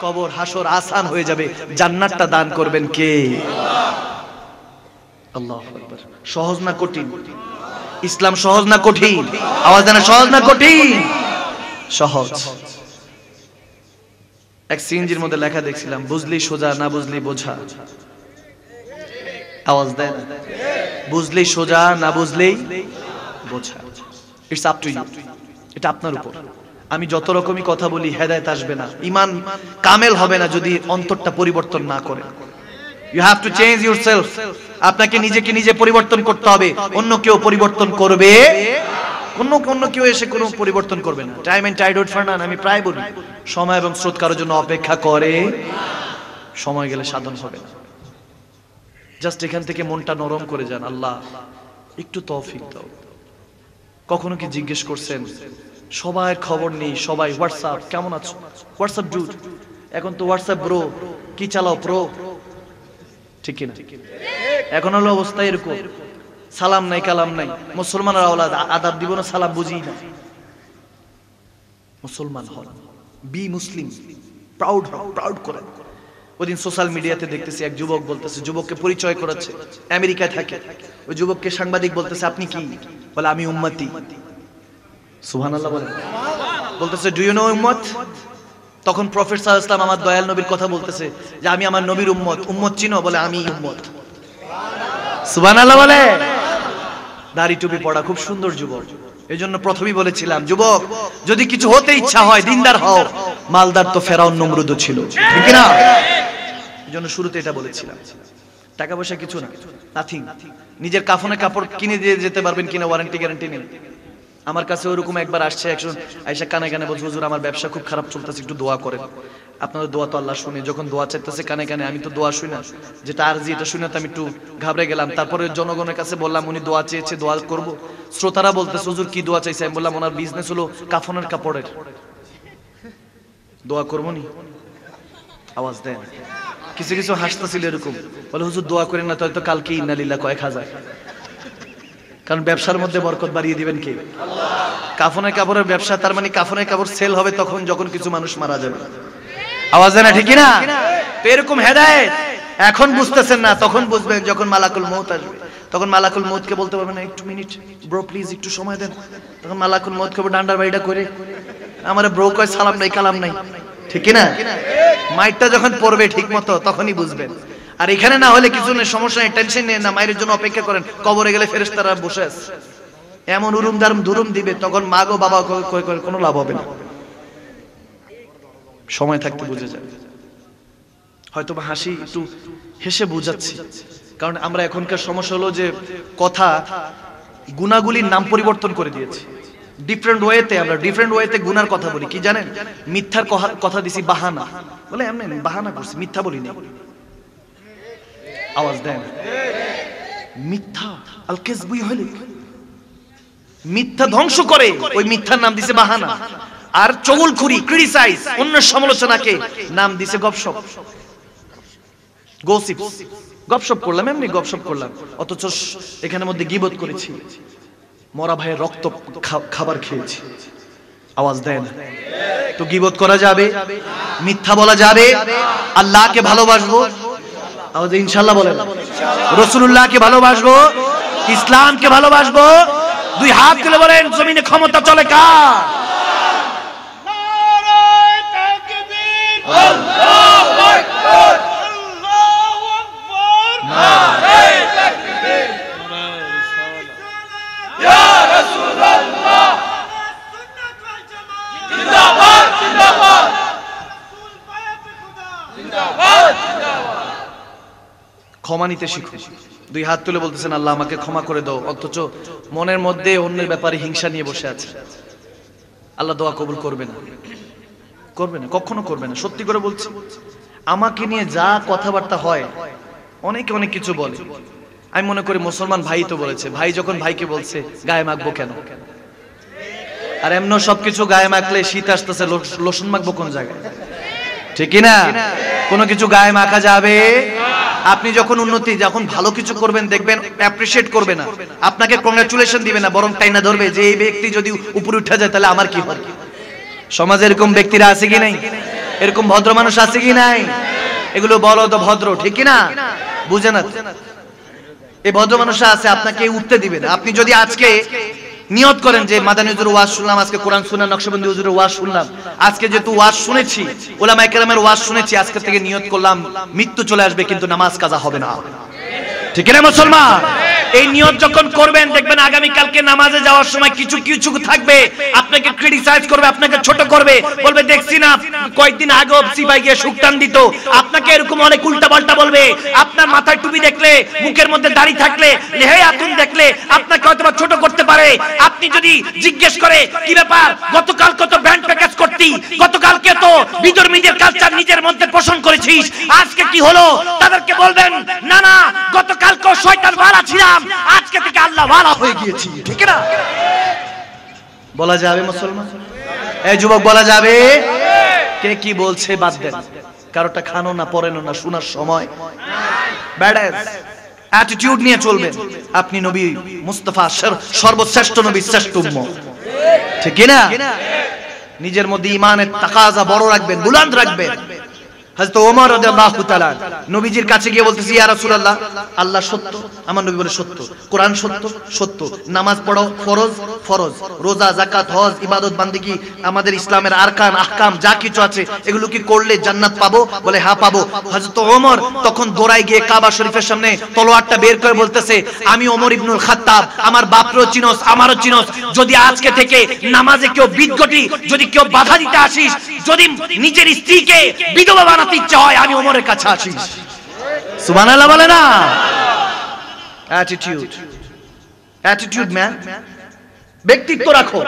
Speaker 1: কবর হাসর আসান হয়ে যাবে, জান্নাতটা দান করবেন কে? আল্লাহু আকবার। সহজ না কঠিন? ইসলাম সহজ না কঠিন? আওয়াজ দেন, সহজ না কঠিন? সহজ। এক সিএনজির মধ্যে লেখা দেখছিলাম, বুঝলি সোজা, না বুঝলি বোঝা। আওয়াজ দেন, বুঝলি সোজা, না বুঝলেই বোঝা। ইটস আপ টু ইউ, এটা আপনার উপর। আমি যত রকমই কথা বলি, হেদায়েত আসবে না, ঈমান কামেল হবে না যদি অন্তরটা পরিবর্তন না করে। You have to change yourself. আপনাকে নিজেকে নিজে পরিবর্তন করতে হবে, অন্য কেউ পরিবর্তন করবে, অন্য কেউ এসে কোনো পরিবর্তন করবে না। Time and tide wait for none, আমি প্রায় বলি, সময় এবং স্রোত কারোর জন্য অপেক্ষা করে, সময় গেলে সাধন হবে না। জাস্ট এখান থেকে মনটা নরম করে যান, আল্লাহ একটু তৌফিক দাও, কখনো কি জিজ্ঞেস করছেন সবাই খবর নেই, সবাই হোয়াটসঅ্যাপ, কেমন আছো, হোয়াটসঅ্যাপ ডুড, এখন তো হোয়াটসঅ্যাপ ব্রো, কি চালাও প্রো, ঠিক কিনা? এখন হলো অবস্থা এরকম, সালাম নাই কালাম নাই। মুসলমানের আওলাদ আদাব দিব না, সালাম বুঝি না। মুসলমান হন, বি মুসলিম, প্রাউড হন, প্রাউড করেন। ওইদিন সোশ্যাল মিডিয়াতে দেখতেছি এক যুবক বলতেছে, যুবককে পরিচয় করাচ্ছে, আমেরিকায় থাকে। ওই যুবককে সাংবাদিক বলতেছে আপনি কি? বলে আমি উম্মতি। সুবহানাল্লাহ বলেন। বলতেছে ডু ইউ নো উম্মত? তখন প্রফেট সাল্লাল্লাহু আলাইহি ওয়াসাল্লাম আমার দয়াল নবীর কথা বলতেছে যে আমি আমার নবীর উম্মত। উম্মত চিনো? বলে আমি উম্মত। সুবহানাল্লাহ বলে। দাড়ি টুপি পড়া, খুব সুন্দর যুবক। এজন্য প্রথমেই বলেছিলাম যুবক যদি কিছু হতে ইচ্ছা হয় দিনদার হও। মালদার তো ফেরাউন নমরুদও ছিল, ঠিক না? এজন্য শুরুতে এটা বলেছিলাম। টাকা পয়সা কিছু না, নাথিং। নিজের কাফনে কাপড় কিনে দিয়ে যেতে পারবেন কিনা ওয়ারেন্টি গ্যারান্টি নেই। আমার কাছে ওরকম একবার আসছে একজন, আয়েশা কানে কানে বলছে হুজুর আমার ব্যবসা খুব খারাপ চলতেছে, একটু দোয়া করেন। আপনাদের দোয়া তো আল্লাহ শুনে। যখন দোয়া চাইতেছে কানে কানে, আমি তো দোয়া শুনি না, যেটা আরজি এটা শুনে তো আমি একটু ঘাবড়ে গেলাম। তারপরে জনগণের কাছে বললাম উনি দোয়া চেয়েছে, দোয়া করব। শ্রোতারা বলতেছে হুজুর কি দোয়া চাইছে? আমি বললাম ওনার বিজনেস হলো কাফনের কাপড়ের, দোয়া করবো নি? আওয়াজ দেন। কিছু কিছু হাসতেছিল এরকম, বলে হুজুর দোয়া করেন না, তো কালকে ইন্নালিল্লাহ কয়েক হাজার। কারণ ব্যবসার মধ্যে বরকত বাড়িয়ে দিবেন কে? কাফনের কাপড়ের ব্যবসা, তার মানে কাফনের কাপড় সেল হবে তখন যখন কিছু মানুষ মারা যাবে। আওয়াজ দেয় না, ঠিক না? তো এরকম হেদায়েত এখন বুঝতেছেন না, তখন বুঝবেন যখন মালাকুল মউত আসবে। তখন মালাকুল মউতকে বলতে পারবেন না একটু মিনিট ব্রো প্লিজ একটু সময় দেন। তখন মালাকুল মউত কে ডান্ডার বাড়িটা করে আমার ব্রো কয় সালাম নাই কালাম নাই, ঠিক না? মাইটটা যখন পড়বে ঠিক মতো তখনই বুঝবেন। আর এখানে না হলে কিছু নেই, সমস্যা নেই, টেনশন নেই না, মায়ের জন্য অপেক্ষা করেন। কবরে গেলে ফেরেশতারা বসে আছে, এমন উরুম দারুম দুরুম দিবে, তখন মা গো বাবা কোনো লাভ হবে না। সময় থাকতে বুঝে যাবে। হয়তো বা হাসি একটু হেসে বুঝাচ্ছি, কারণ আমরা এখনকার সমস্যা হলো যে কথা গুনাহগুলির নাম পরিবর্তন করে দিয়েছি। ডিফারেন্ট ওয়েতে আমরা ডিফারেন্ট ওয়েতে গুনার কথা বলি। কি জানেন? মিথ্যার কথা দিছি বাহানা, বলে এমনি বাহানা করছি, মিথ্যা বলি না। আওয়াজ দেন। মিথ্যা আল কাযবু ইহলিক, মিথ্যা ধ্বংস করে, ওই মিথ্যার নাম দিছে বাহানা। আর চগলখুরি ক্রিটিসাইজ, অন্য সমালোচনাকে নাম দিছে গপশপ, গসিপ। গপশপ করলাম, এমনি গপশপ করলাম, অথচ এখানের মধ্যে গীবত করেছি, মরা ভাইয়ের রক্ত খাবার খেয়েছি। আওয়াজ দেন। তো গীবত করা যাবে, মিথ্যা বলা যাবে, আল্লাহকে ভালোবাসবো, আওয়াজ ইনশাআল্লাহ বলেন, রাসূলুল্লাহকে ভালোবাসবো, ইসলামকে ভালোবাসবো। দুই হাত তুলে বলেন জমিনে ক্ষমতা চলে কার?
Speaker 2: নারায়ে তাকবীর, আল্লাহু আকবার, আল্লাহু আকবার, নারায়ে তাকবীর, ইয়া রাসূলুল্লাহ, সুন্নাত ওয়াল জামাত জিন্দাবাদ, জিন্দাবাদ, রাসূল বায়াত খুদা জিন্দাবাদ, জিন্দাবাদ।
Speaker 1: ক্ষমা নিতে শিখো। দুই হাত তুলে বলতেছেন আল্লাহ আমাকে ক্ষমা করে দাও, অথচ মনের মধ্যে অন্যের ব্যাপারে হিংসা নিয়ে বসে আছে। আল্লাহ দোয়া কবুল করবে না, করবে না, কখনো করবে না। সত্যি করে বলছি, আমাকে নিয়ে যা কথাবার্তা হয়, অনেকে অনেক কিছু বলে, আমি মনে করি মুসলমান ভাই তো বলেছে, ভাই যখন ভাইকে বলছে গায়ে মাখবো কেন? আর এমন সবকিছু গায়ে মাখলে শীত আসতেছে, লোশন মাখবো কোন জায়গায়? ঠিক না? কোনো কিছু গায়ে মাখা যাবে? আপনি যখন উন্নতি, যখন ভালো কিছু করবেন দেখবেন অ্যাপ্রিশিয়েট করবে না, আপনাকে কংগ্রাচুলেশন দিবে না, বরং টাইনা ধরবে যে এই ব্যক্তি যদি উপরে উঠে যায় তাহলে আমার কি হবে। সমাজে এরকম ব্যক্তিরা আছে কি নাই? এরকম ভদ্র মানুষ আছে কি নাই? এগুলো বলো তো ভদ্র, ঠিক কি না? বুঝে না, এই ভদ্র মানুষরা আছে, আপনাকে উঠতে দিবে না। আপনি যদি আজকে নিয়ত করেন যে মাদানী হুজুরের ওয়াজ শুনলাম, আজকে কোরআন শুনলাম, নকশবন্দি হুজুরের ওয়াজ শুনলাম, আজকে যেহেতু ওয়াজ শুনেছি, উলামায়ে কেরামের ওয়াজ শুনেছি, আজকে থেকে নিয়ত করলাম মৃত্যু চলে আসবে কিন্তু নামাজ কাজা হবে না, ঠিক না মুসলমান? এই নিয়ত যখন করবেন দেখবেন আগামী কালকে নামাজে যাওয়ার সময় কিছু কিছু থাকবে আপনাকে ক্রিটিসাইজ করবে, আপনাকে ছোট করবে, বলবে দেখছি না কয়েকদিন আগে সিপাই গিয়ে সুকটান দিত, আপনাকে এরকম অনেক উল্টাপাল্টা বলবে। আপনার মাথায় টুপি দেখলে, মুখের মধ্যে দাড়ি থাকলে, লেহে আতুন দেখলে আপনাকে হয়তো ছোট করতে পারে। আপনি যদি জিজ্ঞেস করে কি ব্যাপার, গতকাল কত ব্র্যান্ড প্যাকেজ করতি, গতকালকে তো বিধর্মীদের কালচার নিজের মধ্যে পোষণ করেছিস, আজকে কি হলো? তাদেরকে বলবেন না না, গতকালকে শয়তান ওয়ালা ছিলাম, আজকে থেকে আল্লাহ ওয়ালা হয়ে গিয়েছি, ঠিক না? বলা যাবে মুসলমান? এই যুবক বলা যাবে? কে কি বলছে বাদ দেন, কারোটা খানো না পরেনো না শোনার সময় ব্যাড অ্যাটিটিউড নিয়ে চলবেন। আপনি নবী মুস্তাফা সর্বশ্রেষ্ঠ নবী, শ্রেষ্ঠ উম্মত, ঠিক কি না? নিজের মধ্যে ঈমানের তাকাজা বড় রাখবেন, বুলন্দ রাখবেন। হযরত ওমর রাদিয়াল্লাহু তাআলা নবীজির কাছে গিয়ে বলতেছে, ইয়া রাসূলুল্লাহ, আল্লাহ সত্য, আমার নবী বলে সত্য, কোরআন সত্য, সত্য, নামাজ পড়ো ফরজ, ফরজ, রোজা যাকাত হজ ইবাদত বান্দেগী আমাদের ইসলামের আরকান আহকাম যা কিছু আছে এগুলো কি করলে জান্নাত পাবো? বলে হ্যাঁ পাবো। হযরত ওমর তখন দৌড়ায় গিয়ে কাবা শরীফের সামনে তলোয়ারটা বের করে বলতেছে, আমি ওমর ইবনুল খাত্তাব, আমার বাপরও চিনোস আমারও চিনোস, যদি আজকে থেকে নামাজে কেউ বিদঘটি, যদি কেউ বাধা দিতে আসিস, যদি নিজের স্ত্রীকে বিধবা বানাতে ইচ্ছা হয়, আমি ওমরের কাছে আসিস। সুবহানাল্লাহ বলে না? Attitude, attitude man. ব্যক্তিত্ব রাখো,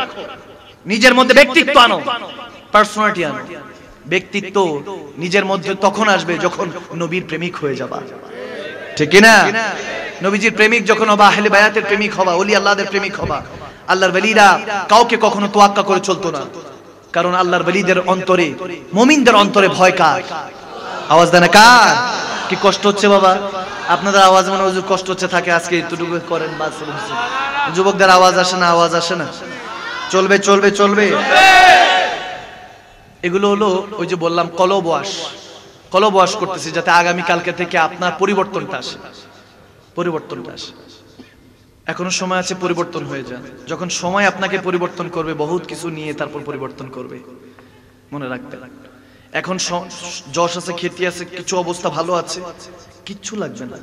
Speaker 1: নিজের মধ্যে ব্যক্তিত্ব আনো, পার্সোনালিটি আনো। ব্যক্তিত্ব নিজের মধ্যে তখন আসবে যখন নবীর প্রেমিক হয়ে যাবা, ঠিক কি না? নবীজির প্রেমিক যখন হবা, আহলে বায়াতের প্রেমিক হবা, ওলি আল্লাহদের প্রেমিক হবা। আল্লাহর ওলিরা কাউকে কখনো তোয়াক্কা করে চলতো না, কারণ আল্লাহর ওলিদের অন্তরে, মুমিনদের অন্তরে ভয় কার? আওয়াজ দেন কার? কি কষ্ট হচ্ছে বাবা? আপনাদের আওয়াজ মনে হয় কষ্ট হচ্ছে থাকে, আজকে এতটুকু করেন বাস। যুবকদের আওয়াজ আসে না, আওয়াজ আসে না। চলবে চলবে চলবে। এগুলো হলো ওই যে বললাম কলবওয়াশ, কলবওয়াশ করতেছি যাতে আগামী কালকে থেকে আপনার পরিবর্তনটা আসে, পরিবর্তনটা আসে। এখনো সময় আছে, পরিবর্তন হয়ে যান। যখন সময় আপনাকে পরিবর্তন করবে, বহুত কিছু নিয়ে তারপর পরিবর্তন করবে, মনে রাখতে। এখন যশ আছে, খ্যাতি আছে, কিছু অবস্থা ভালো আছে, কিচ্ছু লাগবে না।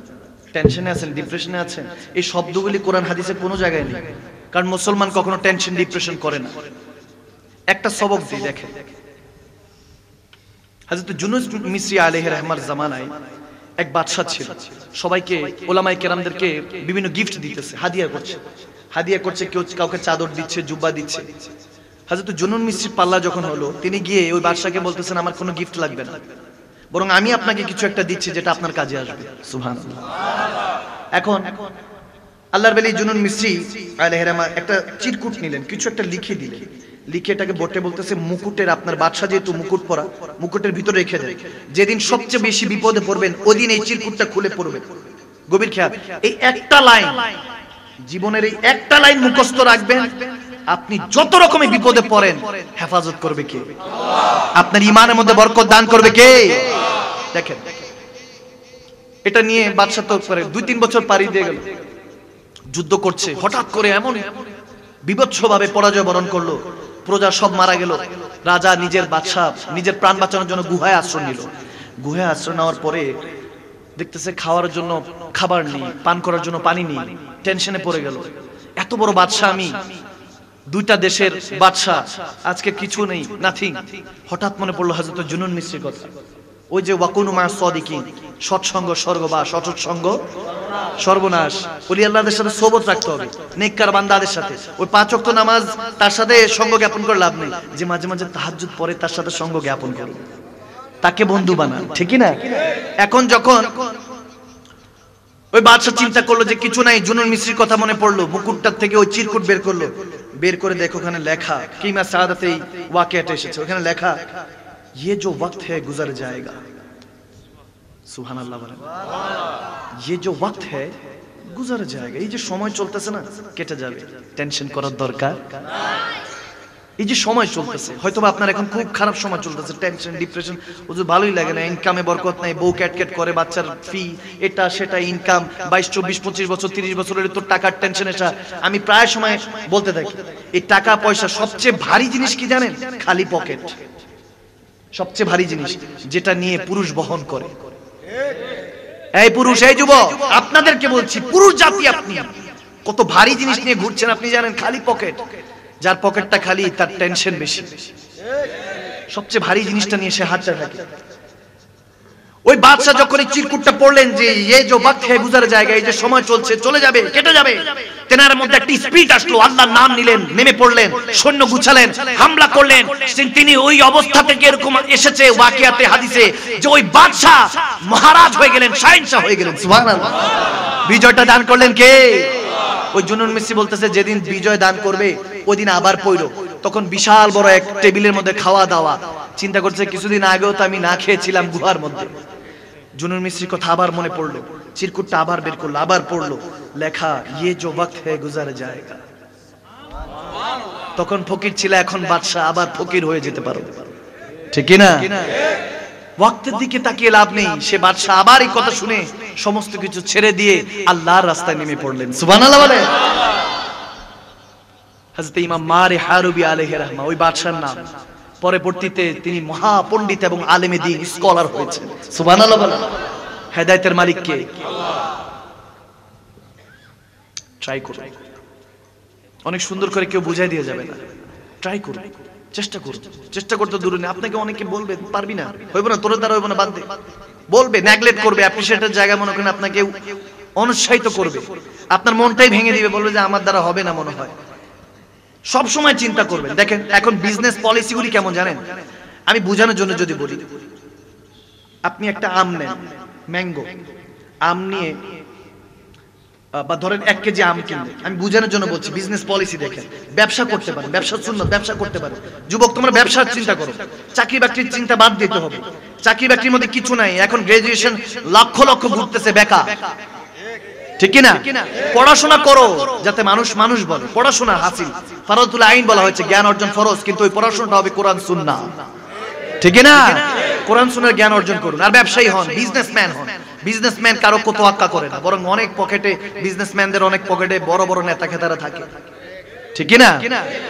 Speaker 1: টেনশনে আছেন, ডিপ্রেশনে আছেন, এই শব্দগুলি কোরআন হাদিসে কোনো জায়গায় নেই, কারণ মুসলমান কখনো টেনশন ডিপ্রেশন করে না। একটা সবক দিই, দেখেন। হযরত ইউনূস মিসরি আলাইহির রহমার জামানায় এক বাদশা ছিল, সবাইকে ওলামায়ে কেরামদেরকে বিভিন্ন গিফট দিতেছে, হাদিয়া করছে, হাদিয়া করছে, কেউ কাউকে চাদর দিচ্ছে, জুব্বা দিচ্ছে। হযরত ইউনূস মিসরির পাল্লা যখন হলো, তিনি গিয়ে ওই বাদশাকে বলতেছেন, আমার কোনো গিফট লাগবে না, বরং আমি আপনাকে কিছু একটা দিচ্ছি যেটা আপনার কাজে আসবে। সুবহানাল্লাহ। এখন আল্লাহর ওলি ইউনূস মিসরি আলাইহির রহমান একটা চিরকুট নিলেন, কিছু একটা লিখে দিলেন, লিখে এটাকে বটে বলতেছে, মুকুটের, আপনার বাদশা যেহেতু মুকুট পরা, মুকুটের ভিতরে রেখে দেন, যেদিন সবচেয়ে বেশি বিপদে পড়বেন ওদিন এই চিরকুটটা খুলে পড়বেন। গভীর খেয়াল, এই একটা লাইন, জীবনের এই একটা লাইন মুখস্থ রাখবেন, আপনি যত রকমের বিপদে পড়েন হেফাজত করবে কে? আপনার ঈমানের মধ্যে বরকত দান করবে কে? দেখেন, এটা নিয়ে বাদশা তো করে 2-3 বছর পারি দিয়ে গেল, যুদ্ধ করছে, হঠাৎ করে এমন বিভৎসভাবে পরাজয় বরণ করলো, প্রজা সব মারা গেল। রাজা নিজের বাদশা নিজের প্রাণ বাঁচানোর জন্য গুহায় আশ্রয় নিল। গুহায় আশ্রয় নেওয়ার পরে দেখতেছে খাওয়ার জন্য খাবার নেই, পান করার জন্য পানি নেই, টেনশনে পড়ে গেল। এত বড় বাদশা আমি, 2টা দেশের বাদশা, আজকে কিছু নেই, নাথিং। হঠাৎ মনে পড়লো হযরত ইউনূস মিসরির কথা, ওই যে ওয়াকুনু মা সাদিকিন, সৎসঙ্গ স্বর্গবাস, অসৎসঙ্গ সর্বনাশ। ওলি আল্লাহদের সাথে সোহবত রাখতে হবে, নেককার বান্দাদের সাথে। ওই 5 ওয়াক্ত নামাজ তার সাথে সঙ্গ জ্ঞাপন করে লাভ নেই, যে মাঝে মাঝে তাহাজ্জুদ পড়ে তার সাথে সঙ্গ জ্ঞাপন করো, তাকে বন্ধু বানান, ঠিক না? এখন যখন ওই বাদশা চিন্তা করলো যে কিছু নাই, ইউনূস মিসরির কথা মনে পড়লো, মুকুটটার থেকে ওই চিরকুট বের করলো, বের করে দেখো ওখানে লেখা, কিমা সাআদাতে এই ওয়াকিয়াটা এসেছে, ওখানে লেখা, ये जो वक्त है गुजर जाएगा। सुभान अल्लाह বলেন, ये जो वक्त है गुजर जाएगा। এই যে সময় চলতেছে না, কেটে যাবে, টেনশন করার দরকার এই যে সময় চলতেছে, হয়তো আপনার এখন খুব খারাপ সময় চলতেছে, টেনশন ডিপ্রেশন, ওদের ভালোই লাগে না, ইনকামে বরকত নাই, বউ ক্যাট করে, বাচ্চার ফি, এটা সেটা, ইনকাম 22, 24, 25 বছর 30 বছর হলে তো টাকার টেনশন। এটা আমি প্রায় সময় বলতে থাকি, এই টাকা পয়সা সবচেয়ে ভারী জিনিস কি জানেন? খালি পকেট। সবচেয়ে ভারী জিনিস যেটা নিয়ে পুরুষ বহন করে। এই পুরুষ, এই যুবক, আপনাদেরকে বলছি, পুরুষ জাতি, আপনি কত ভারী জিনিস নিয়ে ঘুরছেন আপনি জানেন? খালি পকেট। যার পকেটটা খালি তার টেনশন বেশি, সবচেয়ে ভারী জিনিসটা নিয়ে সে হাঁটতে থাকে। ওই বাদশা যখন এই চিরকুটটা পড়লেন যে ये जो वक्त है गुजर जाएगा, এই যে সময় চলছে, চলে যাবে, কেটে যাবে, তেনার মধ্যে একটা স্পিড আসলো, আল্লাহর নাম নিলেন, নেমে পড়লেন, সৈন্য গুছালেন, হামলা করলেন। তিনি ওই অবস্থা থেকে এরকম এসেছে ওয়াকিয়াতে হাদিসে যে ওই বাদশা মহারাজ হয়ে গেলেন, শাহেনশাহ হয়ে গেলেন। সুবহানাল্লাহ। বিজয়টা দান করলেন কে? ওই ইউনূস মিসরি বলতেছে, যেদিন বিজয় দান করবে ওই দিন আবার পড়লো, তখন বিশাল বড় এক টেবিলের মধ্যে খাওয়া দাওয়া। চিন্তা করছে কিছুদিন আগেও তো আমি না খেয়েছিলাম গুহার মধ্যে। জুনুন মিস্ত্রির কথা আবার মনে পড়লো, চিরকুটটা আবার বের করলো, আবার পড়লো, লেখা ইয়ে জো ওয়াক্ত হে গুজার জায়েগা। তখন ফকির ছিল, এখন বাদশা, আবার ফকির হয়ে যেতে পারো, ঠিক না? ওয়াক্তের দিকে তাকিয়ে লাভ নেই। সে বাদশা আবার এই কথা শুনে সমস্ত কিছু ছেড়ে দিয়ে আল্লাহর রাস্তায় নেমে পড়লেন। সুবহানাল্লাহ বলেন। হযরত ইমাম মারে হারুবি আলাইহি রাহমা ওই বাদশার নাম। পরবর্তীতে তিনি মহা পণ্ডিত এবং আলেমে দ্বীন, স্কলার হয়েছেন। সুবহানাল্লাহ বলেন। হেদায়েতের মালিক কে? আল্লাহ। ট্রাই করুন, অনেক সুন্দর করে কেউ বুঝাই দিয়ে যাবে না। ট্রাই করুন, চেষ্টা করুন। চেষ্টা করতে দূরে নেই। আপনাকে অনেকে বলবে পারবি না, হইব না, তোর দ্বারা হইব না, বাদ দে, বলবে, নেগলেক্ট করবে, অ্যাপ্রিশিয়েটের জায়গা মনে করেন আপনাকে অনুৎসাহিত করবে, আপনার মনটাই ভেঙে দিবে, বলবে যে আমার দ্বারা হবে না মনে হয়। সব সময় চিন্তা করবেন। দেখেন এখন বিজনেস পলিসিগুলি কেমন জানেন? আমি বোঝানোর জন্য যদি বলি, আপনি একটা আম নেন, ম্যাঙ্গো আম নিয়ে, বা ধরেন 1 কেজি আম কিনলেন, আমি বোঝানোর জন্য বলছি, বিজনেস পলিসি দেখেন। ব্যবসা করতে পারেন, ব্যবসা সুন্নাত, ব্যবসা করতে পারেন। যুবক তোমরা ব্যবসার চিন্তা করো, চাকরি বাকরির চিন্তা বাদ দিতে হবে। চাকরি বাকরির মধ্যে কিছু নাই, এখন গ্রাজুয়েশন লক্ষ লক্ষ ঘুরতেছে বেকার, ঠিক কি না? পড়াশোনা করো যাতে মানুষ মানুষ বলে, পড়াশোনা হাসিল ফরজুল আইন বলা হয়েছে, জ্ঞান অর্জন ফরজ, কিন্তু ওই পড়াশোনাটা হবে কোরআন সুন্নাহ, ঠিক না? কোরআন সুন্নাহর জ্ঞান অর্জন করুন। আর ব্যবসায়ী হন, বিজনেসম্যান হন। বিজনেসম্যান কারো তোয়াক্কা করে না, বরং অনেক পকেটে, বিজনেসম্যানদের অনেক পকেটে বড় বড় নেতা খেতারা থাকে, ঠিক কি না?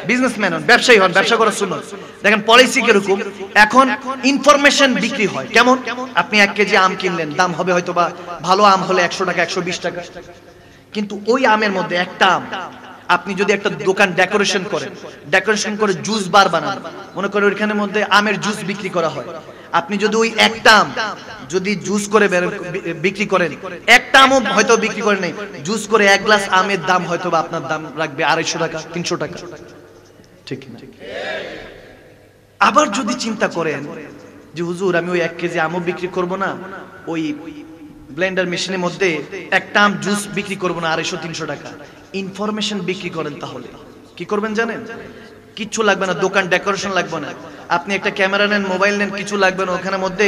Speaker 1: বিজনেসম্যান হন, ব্যবসায়ী হন, ব্যবসা করা সুন্নাত। দেখেন পলিসি কিরকম, এখন ইনফরমেশন বিক্রি হয় কেমন? আপনি 1 কেজি আম কিনলেন, দাম হবে হয়তো বা ভালো আম হলে 100 টাকা, 120 টাকা, কিন্তু ওই আমের মধ্যে একটা আম আপনি যদি একটা দোকান ডেকোরেশন করেন, ডেকোরেশন করে জুস বার বানান, মনে করেন ওইখানের মধ্যে আমের জুস বিক্রি করা হয়, আপনি যদি ওই একটা আম যদি জুস করে বিক্রি করেন, একটা আমও হয়তো বিক্রি করেন নাই, জুস করে 1 গ্লাস আমের দাম হয়তো বা আপনার দাম রাখবে 250 টাকা, 300 টাকা, ঠিক না? আবার যদি চিন্তা করেন যে হুজুর আমি ওই 1 কেজি আমও বিক্রি করব না, ওই ব্লেন্ডার মেশিনের মধ্যে একটা আম জুস বিক্রি করব না 250-300 টাকা, ইনফরমেশন বিক্রি করেন, তাহলে কি করবেন জানেন? কিচ্ছু লাগবে না, দোকান ডেকোরেশন লাগবে না, আপনি একটা ক্যামেরা নেন, মোবাইল নেন, কিছু লাগবে না, ওখানের মধ্যে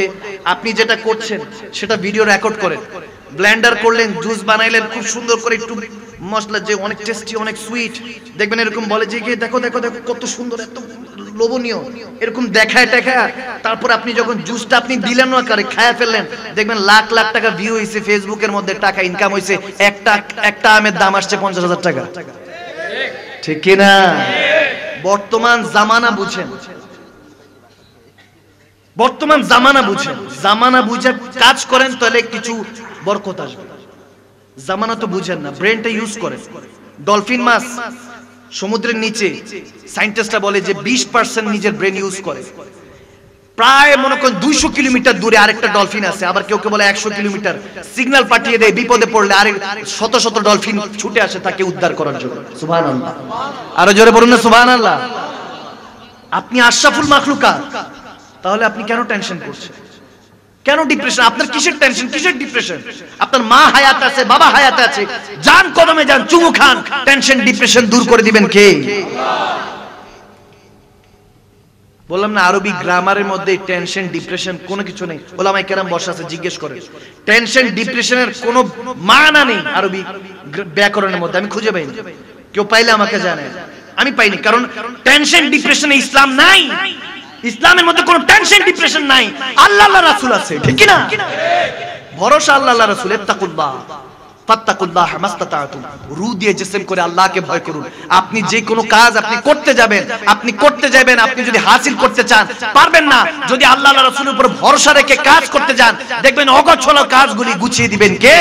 Speaker 1: আপনি যেটা করছেন সেটা ভিডিও রেকর্ড করেন। ব্লেন্ডার করলেন, জুস বানাইলেন, খুব সুন্দর করে একটু মশলা যে অনেক টেস্টি, অনেক সুইট, দেখবেন এরকম বলে যে দেখো দেখো দেখো কত সুন্দর, এত লোভনীয়, এরকম দেখায় টেখায়, তারপর আপনি যখন জুসটা আপনি দিলেন না করে খায়া ফেললেন, দেখবেন লাখ লাখ টাকা ভিউ হইছে, ফেসবুকের মধ্যে টাকা ইনকাম হইছে, একটা আমের দাম আসছে 50,000 টাকা, ঠিক কি না? বর্তমান জামানা বুঝেন, বর্তমান জামানা বুঝেন, জামানা বুঝে কাজ করেন, তাহলে কিছু বরকত আসবে। জামানা তো বুঝেন না, ব্রেনটা ইউজ করেন। ডলফিন মাছ সমুদ্রের নিচে সায়েন্টিস্টরা বলে যে 20% নিজের ব্রেন ইউজ করে। প্রায় মনে করেন 200 কিলোমিটার দূরে আরেকটা ডলফিন আছে, আবার কেউ কেউ বলে 100 কিলোমিটার, সিগন্যাল পাঠিয়ে দেয়, বিপদে পড়লে আরেক শত শত ডলফিন ছুটে আসে তাকে উদ্ধার করার জন্য। সুবহানাল্লাহ, আরো জোরে বলুন না সুবহানাল্লাহ। আপনি আশরাফুল মাখলুকাত, তাহলে আপনি কেন টেনশন করছেন? কেন ডিপ্রেশন? আপনার কিসের টেনশন, কিসের ডিপ্রেশন? আপনার মা হায়াত আছে, বাবা হায়াত আছে, যান কদমে যান, চুমু খান, টেনশন ডিপ্রেশন দূর করে দিবেন কে? বললাম না, আরবি গ্রামারের মধ্যে টেনশন ডিপ্রেশন কোনো কিছু নেই। ওলামায়ে কেরাম বসা আছে, জিজ্ঞেস করেন, টেনশন ডিপ্রেশনের কোনো মানা নেই আরবি ব্যাকরণের মধ্যে, আমি খুঁজে পাইনি, কেউ পাইলে আমাকে জানে, আমি পাইনি। কারণ টেনশন ডিপ্রেশনে ইসলাম নাই, ইসলামের মধ্যে কোনো টেনশন ডিপ্রেশন নাই, আল্লাহ আল্লাহ রাসূল আছে, ঠিক কি না? ভরসা আল্লাহ আল্লাহ রাসূল, ইত্তাকুল্লাহ ফাত্তাকুল্লাহ মাস্তাতাতুম, রু দিয়ে জিসম করে আল্লাহকে ভয় করুন। আপনি যে কোনো কাজ আপনি করতে যাবেন, আপনি যদি হাসিল করতে চান পারবেন না, যদি আল্লাহ আল্লাহ রাসূলের উপর ভরসা রেখে কাজ করতে যান, দেখবেন অগোছালো কাজগুলি গুছিয়ে দিবেন কে?